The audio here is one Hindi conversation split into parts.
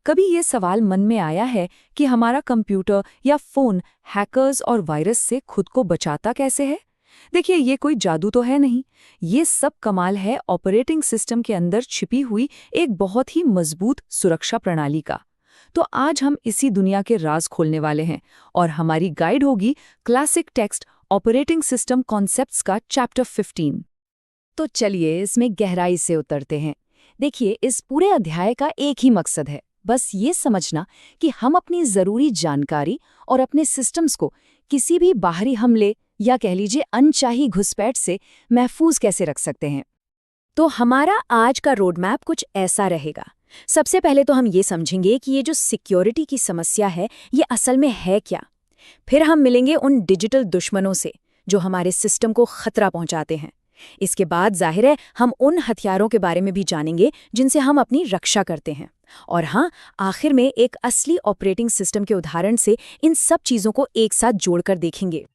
कभी ये सवाल मन में आया है कि हमारा कंप्यूटर या फोन हैकर्स और वायरस से खुद को बचाता कैसे है? देखिए, ये कोई जादू तो है नहीं। ये सब कमाल है ऑपरेटिंग सिस्टम के अंदर छिपी हुई एक बहुत ही मजबूत सुरक्षा प्रणाली का। तो आज हम इसी दुनिया के राज खोलने वाले हैं और हमारी गाइड होगी classic text operating system concepts का चैप्टर 15। तो चलिए इसमें गहराई से उतरते हैं। देखिए, इस पूरे अध्याय का एक ही मकसद है, बस ये समझना कि हम अपनी ज़रूरी जानकारी और अपने सिस्टम्स को किसी भी बाहरी हमले या कह लीजिए अनचाही घुसपैठ से महफूज कैसे रख सकते हैं। तो हमारा आज का रोड मैप कुछ ऐसा रहेगा। सबसे पहले तो हम ये समझेंगे कि ये जो सिक्योरिटी की समस्या है, ये असल में है क्या। फिर हम मिलेंगे उन डिजिटल दुश्मनों से जो हमारे सिस्टम को खतरा पहुंचाते हैं। इसके बाद जाहिर है हम उन हथियारों के बारे में भी जानेंगे जिनसे हम अपनी रक्षा करते हैं। और हाँ, आखिर में एक असली ऑपरेटिंग सिस्टम के उदाहरण से इन सब चीज़ों को एक साथ जोड़कर देखेंगे।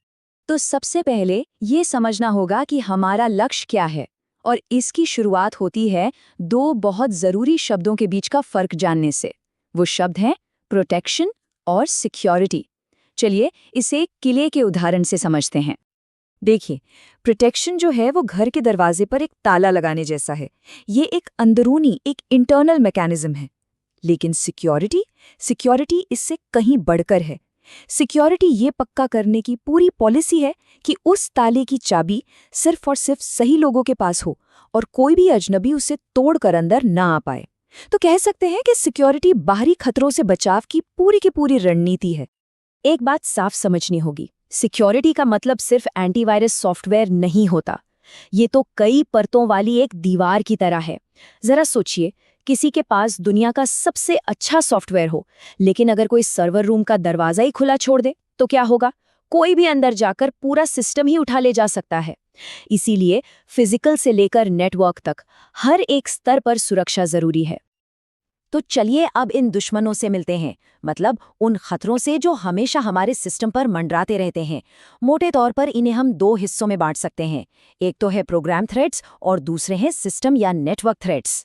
तो सबसे पहले ये समझना होगा कि हमारा लक्ष्य क्या है, और इसकी शुरुआत होती है दो बहुत ज़रूरी शब्दों के बीच का फ़र्क जानने से। वो शब्द हैं प्रोटेक्शन और सिक्योरिटी। चलिए इसे एक किले के उदाहरण से समझते हैं। देखिए, प्रोटेक्शन जो है वो घर के दरवाजे पर एक ताला लगाने जैसा है। ये एक अंदरूनी, एक इंटरनल मैकेनिज्म है। लेकिन सिक्योरिटी इससे कहीं बढ़कर है। सिक्योरिटी ये पक्का करने की पूरी पॉलिसी है कि उस ताले की चाबी सिर्फ और सिर्फ सही लोगों के पास हो और कोई भी अजनबी उसे तोड़कर अंदर ना आ पाए। तो कह सकते हैं कि सिक्योरिटी बाहरी खतरों से बचाव की पूरी रणनीति है। एक बात साफ समझनी होगी, सिक्योरिटी का मतलब सिर्फ एंटीवायरस सॉफ्टवेयर नहीं होता। ये तो कई परतों वाली एक दीवार की तरह है। जरा सोचिए, किसी के पास दुनिया का सबसे अच्छा सॉफ्टवेयर हो, लेकिन अगर कोई सर्वर रूम का दरवाजा ही खुला छोड़ दे तो क्या होगा? कोई भी अंदर जाकर पूरा सिस्टम ही उठा ले जा सकता है। इसीलिए फिजिकल से लेकर नेटवर्क तक हर एक स्तर पर सुरक्षा जरूरी है। तो चलिए अब इन दुश्मनों से मिलते हैं, मतलब उन खतरों से जो हमेशा हमारे सिस्टम पर मंडराते रहते हैं। मोटे तौर पर इन्हें हम दो हिस्सों में बांट सकते हैं। एक तो है प्रोग्राम थ्रेट्स और दूसरे हैं सिस्टम या नेटवर्क थ्रेट्स।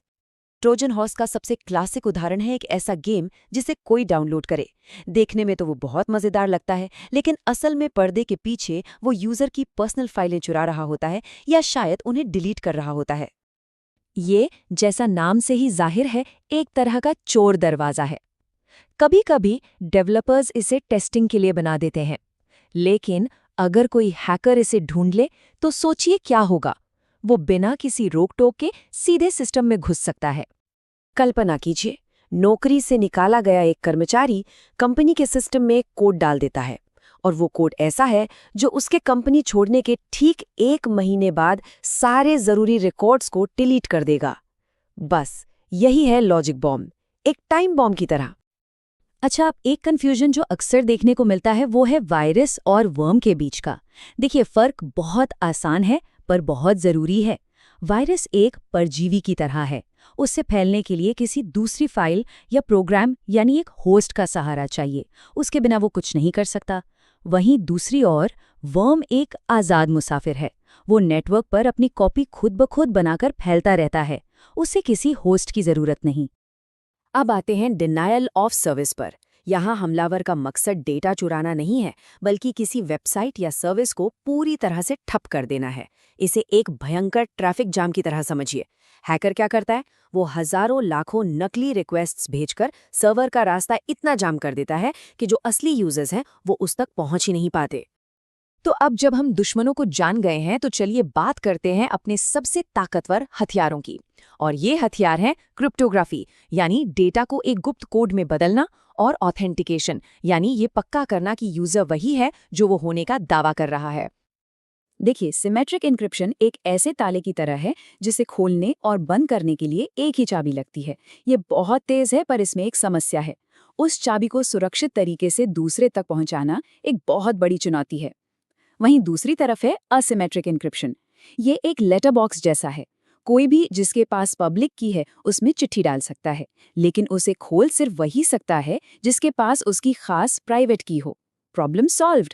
ट्रोजन हॉर्स का सबसे क्लासिक उदाहरण है एक ऐसा गेम जिसे कोई डाउनलोड करे। देखने में तो वो बहुत मजेदार लगता है, लेकिन असल में पर्दे के पीछे वो यूजर की पर्सनल फाइलें चुरा रहा होता है या शायद उन्हें डिलीट कर रहा होता है। ये, जैसा नाम से ही जाहिर है, एक तरह का चोर दरवाजा है। कभी कभी डेवलपर्स इसे टेस्टिंग के लिए बना देते हैं, लेकिन अगर कोई हैकर इसे ढूंढ ले तो सोचिए क्या होगा। वो बिना किसी रोक टोक के सीधे सिस्टम में घुस सकता है। कल्पना कीजिए, नौकरी से निकाला गया एक कर्मचारी कंपनी के सिस्टम में एक कोड डाल देता है, और वो कोड ऐसा है जो उसके कंपनी छोड़ने के ठीक 1 महीने बाद सारे जरूरी रिकॉर्ड्स को डिलीट कर देगा। बस यही है लॉजिक बॉम्ब, एक टाइम बॉम्ब की तरह। अच्छा, अब एक कंफ्यूजन जो अक्सर देखने को मिलता है वो है वायरस और वर्म के बीच का। देखिए, फर्क बहुत आसान है पर बहुत जरूरी है। वायरस एक परजीवी की तरह है। उससे फैलने के लिए किसी दूसरी फाइल या प्रोग्राम यानी एक होस्ट का सहारा चाहिए। उसके बिना वो कुछ नहीं कर सकता। वहीं दूसरी ओर वर्म एक आज़ाद मुसाफिर है। वो नेटवर्क पर अपनी कॉपी खुद ब खुद बनाकर फैलता रहता है। उसे किसी होस्ट की जरूरत नहीं। अब आते हैं डिनायल ऑफ सर्विस पर। यहाँ हमलावर का मकसद डेटा चुराना नहीं है, बल्कि किसी वेबसाइट या सर्विस को पूरी तरह से ठप कर देना है। इसे एक भयंकर ट्रैफिक जाम की तरह समझिए। हैकर क्या करता है? वो हजारों लाखों नकली रिक्वेस्ट्स भेजकर सर्वर का रास्ता इतना जाम कर देता है कि जो असली यूजर्स हैं वो उस तक पहुंच ही नहीं पाते। तो अब जब हम दुश्मनों को जान गए हैं तो चलिए बात करते हैं अपने सबसे ताकतवर हथियारों की। और ये हथियार है क्रिप्टोग्राफी, यानी डेटा को एक गुप्त कोड में बदलना, और ऑथेंटिकेशन, यानी ये पक्का करना कि यूजर वही है जो वो होने का दावा कर रहा है। देखिए, सिमेट्रिक एन्क्रिप्शन एक ऐसे ताले की तरह है जिसे खोलने और बंद करने के लिए एक ही चाबी लगती है। ये बहुत तेज है, पर इसमें एक समस्या है। उस चाबी को सुरक्षित तरीके से दूसरे तक पहुंचाना एक बहुत बड़ी चुनौती है। वहीं दूसरी तरफ है असिमेट्रिक एन्क्रिप्शन। ये एक लेटर बॉक्स जैसा है। कोई भी जिसके पास पब्लिक की है उसमें चिट्ठी डाल सकता है, लेकिन उसे खोल सिर्फ वही सकता है जिसके पास उसकी खास प्राइवेट की हो। Problem solved.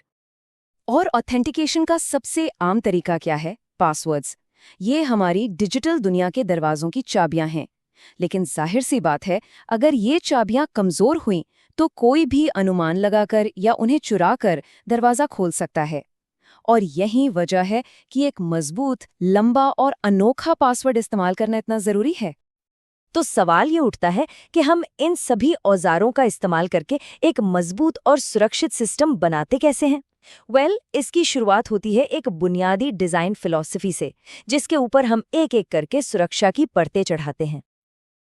और ऑथेंटिकेशन का सबसे आम तरीका क्या है? पासवर्ड्स। ये हमारी डिजिटल दुनिया के दरवाजों की चाबियां हैं। लेकिन जाहिर सी बात है, अगर ये चाबियां कमजोर हुईं तो कोई भी अनुमान लगाकर या उन्हें चुराकर दरवाजा खोल सकता है। और यही वजह है कि एक मजबूत, लंबा और अनोखा पासवर्ड इस्तेमाल करना इतना जरूरी है। तो सवाल ये उठता है कि हम इन सभी औजारों का इस्तेमाल करके एक मजबूत और सुरक्षित सिस्टम बनाते कैसे हैं? इसकी शुरुआत होती है एक बुनियादी डिजाइन फिलॉसफी से, जिसके ऊपर हम एक एक करके सुरक्षा की परतें चढ़ाते हैं।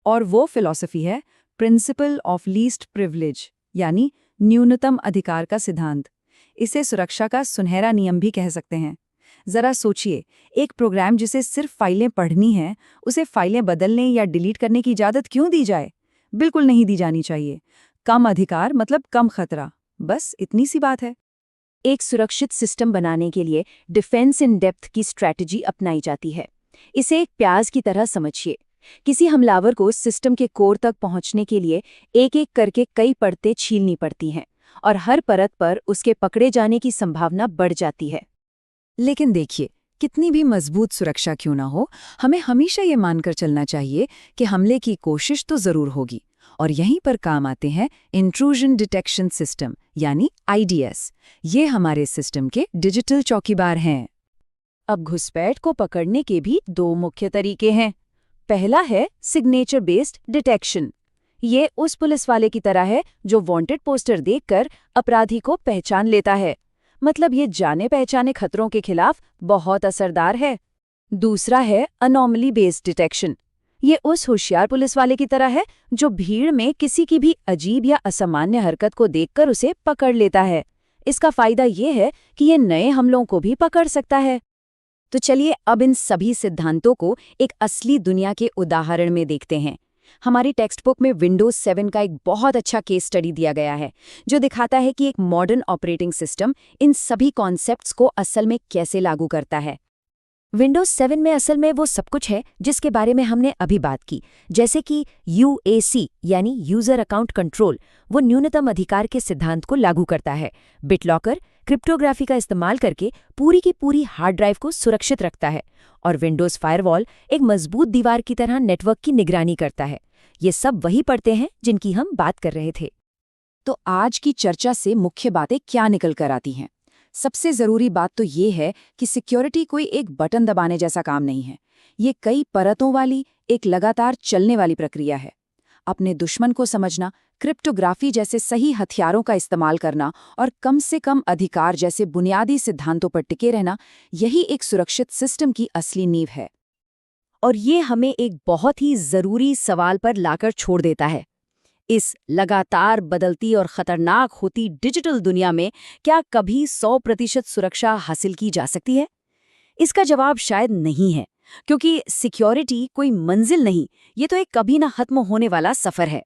और वो फिलॉसफी है प्रिंसिपल ऑफ लीस्ट प्रिविलेज, यानी न्यूनतम अधिकार का सिद्धांत। इसे सुरक्षा का सुनहरा नियम भी कह सकते हैं। जरा सोचिए, एक प्रोग्राम जिसे सिर्फ फाइलें पढ़नी हैं, उसे फाइलें बदलने या डिलीट करने की इजाजत क्यों दी जाए? बिल्कुल नहीं दी जानी चाहिए। कम अधिकार मतलब कम खतरा, बस इतनी सी बात है। एक सुरक्षित सिस्टम बनाने के लिए डिफेंस इन डेप्थ की स्ट्रैटेजी अपनाई जाती है। इसे एक प्याज की तरह समझिए। किसी हमलावर को सिस्टम के कोर तक पहुंचने के लिए एक एक करके कई परतें छीलनी पड़ती हैं, और हर परत पर उसके पकड़े जाने की संभावना बढ़ जाती है। लेकिन देखिए, कितनी भी मजबूत सुरक्षा क्यों ना हो, हमें हमेशा ये मानकर चलना चाहिए कि हमले की कोशिश तो जरूर होगी। और यहीं पर काम आते हैं इंट्रूजन डिटेक्शन सिस्टम, यानी आईडीएस। ये हमारे सिस्टम के डिजिटल चौकीदार हैं। अब घुसपैठ को पकड़ने के भी दो मुख्य तरीके हैं। पहला है सिग्नेचर बेस्ड डिटेक्शन। ये उस पुलिस वाले की तरह है जो वांटेड पोस्टर देखकर अपराधी को पहचान लेता है। मतलब ये जाने पहचाने खतरों के खिलाफ बहुत असरदार है। दूसरा है अनोमली बेस्ड डिटेक्शन। ये उस होशियार पुलिस वाले की तरह है जो भीड़ में किसी की भी अजीब या असामान्य हरकत को देखकर उसे पकड़ लेता है। इसका फायदा ये है कि ये नए हमलों को भी पकड़ सकता है। तो चलिए अब इन सभी सिद्धांतों को एक असली दुनिया के उदाहरण में देखते हैं। हमारी टेक्स्ट बुक में विंडोज 7 का एक बहुत अच्छा केस स्टडी दिया गया है, जो दिखाता है कि एक मॉडर्न ऑपरेटिंग सिस्टम इन सभी कॉन्सेप्ट्स को असल में कैसे लागू करता है। विंडोज 7 में असल में वो सब कुछ है जिसके बारे में हमने अभी बात की, जैसे कि यूएसी यानी यूजर अकाउंट कंट्रोल, वो न्यूनतम अधिकार के सिद्धांत को लागू करता है। बिटलॉकर क्रिप्टोग्राफी का इस्तेमाल करके पूरी की पूरी हार्ड ड्राइव को सुरक्षित रखता है, और विंडोज फायरवॉल एक मजबूत दीवार की तरह नेटवर्क की निगरानी करता है। ये सब वही परतें हैं जिनकी हम बात कर रहे थे। तो आज की चर्चा से मुख्य बातें क्या निकल कर आती हैं? सबसे जरूरी बात तो ये है कि सिक्योरिटी कोई एक बटन दबाने जैसा काम नहीं है। ये कई परतों वाली एक लगातार चलने वाली प्रक्रिया है। अपने दुश्मन को समझना, क्रिप्टोग्राफी जैसे सही हथियारों का इस्तेमाल करना और कम से कम अधिकार जैसे बुनियादी सिद्धांतों पर टिके रहना, यही एक सुरक्षित सिस्टम की असली नींव है। और ये हमें एक बहुत ही जरूरी सवाल पर लाकर छोड़ देता है। इस लगातार बदलती और खतरनाक होती डिजिटल दुनिया में क्या कभी 100% सुरक्षा हासिल की जा सकती है? इसका जवाब शायद नहीं है, क्योंकि सिक्योरिटी कोई मंजिल नहीं, ये तो एक कभी ना खत्म होने वाला सफर है।